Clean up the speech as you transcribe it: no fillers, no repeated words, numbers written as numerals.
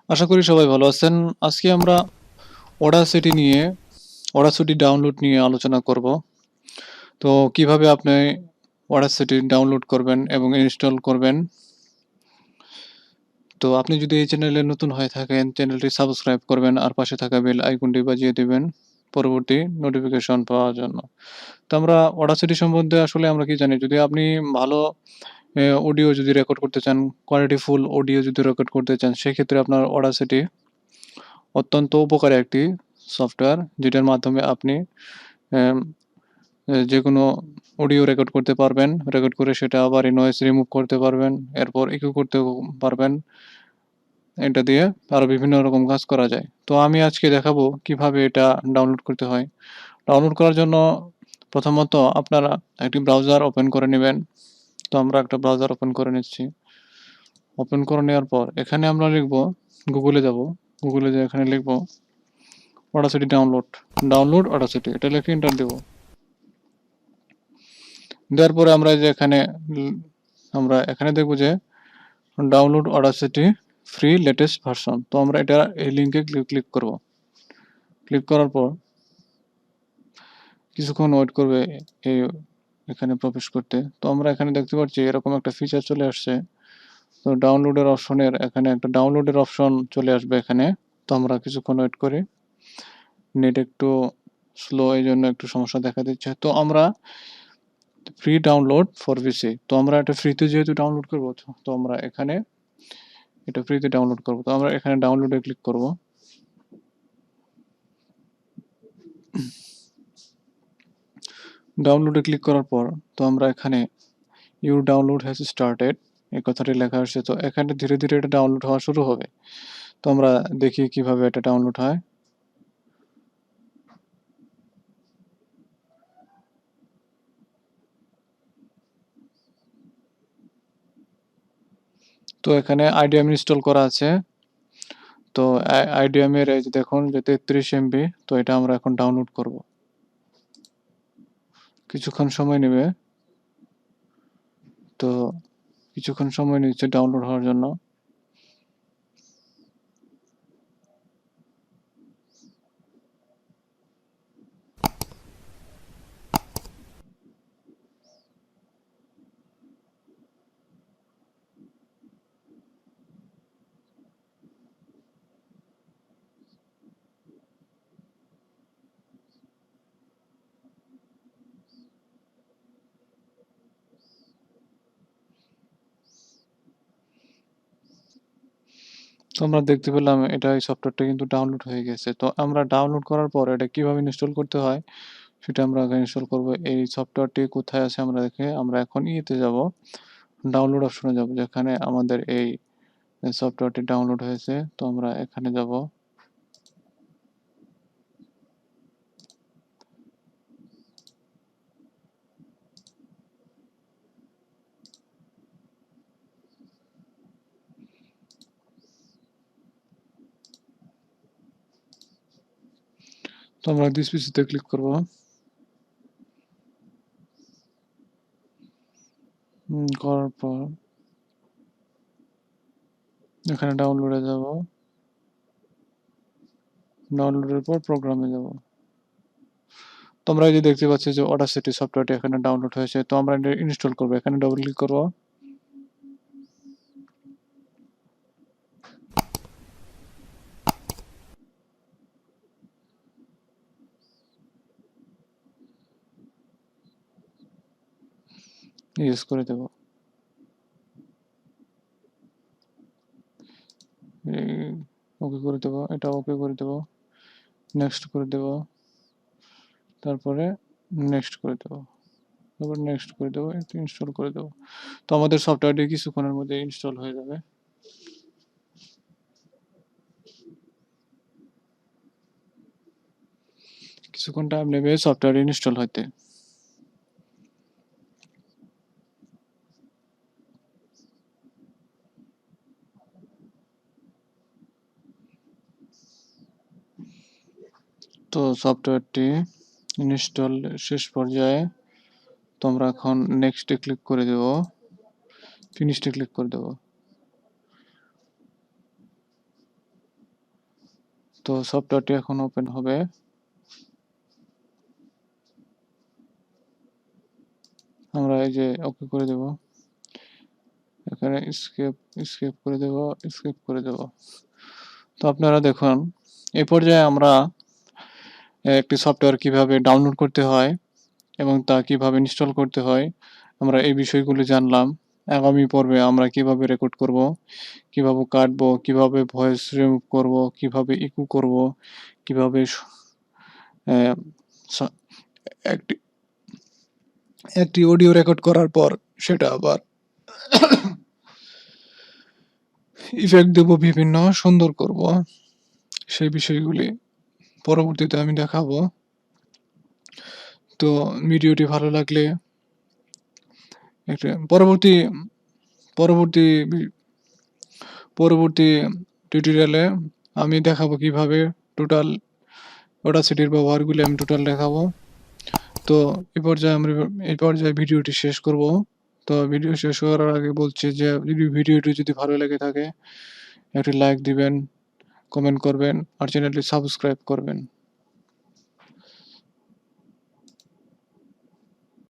আশা করি সবাই ভালো আছেন। আজকে আমরা Audacity ডাউনলোড নিয়ে আলোচনা করব। তো কিভাবে আপনি Audacity ডাউনলোড করবেন এবং ইনস্টল করবেন। তো আপনি যদি এই চ্যানেলে নতুন হয়ে থাকেন, চ্যানেলটি সাবস্ক্রাইব করবেন আর পাশে থাকা বেল আইকনটি বাজিয়ে দিবেন পরবর্তী নোটিফিকেশন পাওয়ার জন্য। তো আমরা Audacity সম্বন্ধে আসলে আমরা কি জানি? যদি আপনি ভালো অডিও যদি রেকর্ড করতে চান, কোয়ালিটিফুল অডিও যদি রেকর্ড করতে চান, সেক্ষেত্রে আপনার Audacity অত্যন্ত উপকারী একটি সফটওয়্যার, যেটার মাধ্যমে আপনি অ্যাম যেকোনো অডিও রেকর্ড করতে পারবেন। রেকর্ড করে সেটা আবার এই নয়েজ রিমুভ করতে পারবেন। এরপর ইকো করতেও পারবেন। এটা দিয়ে আরো বিভিন্ন রকম কাজ করা যায়। তো আমি আজকে দেখাবো কিভাবে এটা ডাউনলোড করতে হয়। ডাউনলোড করার জন্য প্রথমত আপনারা একটি ব্রাউজার ওপেন করে নিবেন। তো আমরা একটা ব্রাউজার ওপেন করে নিচ্ছি। ওপেন করে নেওয়ার পর এখানে আমরা লিখব, গুগলে যাব। গুগলে যেয়ে এখানে লিখব Audacity ডাউনলোড Audacity এটা লিখে এন্টার দেব। দেওয়ার পরে আমরা এখানে দেখব যে download Audacity free latest version. তো আমরা এই লিংকে ক্লিক করব। ক্লিক করার পর কিছুক্ষণ ওয়েট করবে এই এখানে প্রবেশ করতে। তো আমরা এখানে দেখতে পাচ্ছি এরকম একটা ফিচার চলে আসছে। তো এখানে একটা ডাউনলোডের অপশন চলে আসবে এখানে। তো আমরা কিছুক্ষণ ওয়েট করি। নেট একটু স্লো, এইজন্য একটু সমস্যা দেখা দিচ্ছে। তো আমরা ফ্রি ডাউনলোড ফর পিসি। তো আমরা এটা ফ্রিতে যেহেতু ডাউনলোড করব, তো আমরা এখানে এটা ফ্রিতে ডাউনলোড করব। তো আমরা এখানে ডাউনলোডে ক্লিক করব। ডাউনলোডে ক্লিক করার পর তো আমরা এখানে ইউর ডাউনলোড হ্যাজ স্টার্টেড এই কথাটি লেখা আসছে। তো এখানে ধীরে ধীরে এটা ডাউনলোড হওয়া শুরু হবে। তো আমরা দেখি কিভাবে এটা ডাউনলোড হয়। তো এখানে আইডিএম ইনস্টল করা আছে। তো আইডিএম এর এই যে দেখুন যে 33 এমবি। তো এটা আমরা এখন ডাউনলোড করব। কিছুক্ষণ সময় নেবে। তো কিছুক্ষণ সময় নিচ্ছে ডাউনলোড হওয়ার জন্য। তো আমরা দেখতে পেলাম এই সফটওয়্যারটা কিন্তু ডাউনলোড হয়ে গেছে। তো আমরা ডাউনলোড করার পর এটা কিভাবে ইনস্টল করতে হয় সেটা আমরা আগে ইনস্টল করব। এই সফটওয়্যারটি কোথায় আছে আমরা এখন ইয়েতে যাব, ডাউনলোড অপশনে যাব, যেখানে আমাদের এই সফটওয়্যারটি ডাউনলোড হয়েছে। তো আমরা এখানে যাব। তো আমরা দিস পিসিতে ক্লিক করব। করার পর এখানে ডাউনলোডে যাব। ডাউনলোডের পর প্রোগ্রামে যাব। তোমরা এই যে দেখতে পাচ্ছ যে Audacity সফটওয়্যারটি এখানে ডাউনলোড হয়েছে। তো আমরা এটা ইনস্টল করব। এখানে ডবল ক্লিক করব। ইউজ করে দেব। ওকে করে দেব। এটা ওকে করে দেব। নেক্সট করে দেব। তারপরে নেক্সট করে দেব। তারপর নেক্সট করে দেব। একটু ইনস্টল করে দেব। তো আমাদের সফটওয়্যারটি কিছুক্ষণের মধ্যে ইনস্টল হয়ে যাবে। কিছুক্ষণ টাইম নেবে সফটওয়্যার ইনস্টল হতে। তো সফটওয়্যারটি ইনস্টল শেষ পর্যায়ে। তো আমরা এখন নেক্সটে ক্লিক করে দেব। ফিনিশতে ক্লিক করে দেব। তো সফটওয়্যারটি এখন ওপেন হবে। আমরা এই যে ওকে করে দেব। এখানে স্কেপ করে দেব, স্কেপ করে দেব। তো আপনারা দেখুন, এই পর্যায়ে আমরা একটি সফটওয়্যার কিভাবে ডাউনলোড করতে হয় এবং তা কিভাবে ইনস্টল করতে হয়, আমরা এই বিষয়গুলো জানলাম। আগামী পর্বে আমরা কিভাবে রেকর্ড করব, কিভাবে কাটবো, কিভাবে ভয়েস রিমুভ করব, কিভাবে ইকো করব, কিভাবে অ্যা স একটি একটি অডিও রেকর্ড করার পর সেটা আবার ইফেক্ট দেব, বিভিন্ন সুন্দর করব। সেই বিষয়গুলি পরবর্তীতে আমি দেখাবো। তো ভিডিওটি ভালো লাগলে একটা পরবর্তী ভি পরবর্তী টিউটোরিয়ালে আমি দেখাবো কিভাবে টোটাল অডাসিটির ব্যবহারগুলি আমি টোটাল দেখাবো। তো এই পর্যায়ে ভিডিওটি শেষ করব। তো ভিডিও শেষ করার আগে বলছি যে ভিডিওটি যদি ভালো লেগে থাকে একটি লাইক দিবেন, কমেন্ট করবেন আর চ্যানেলটি সাবস্ক্রাইব করবেন।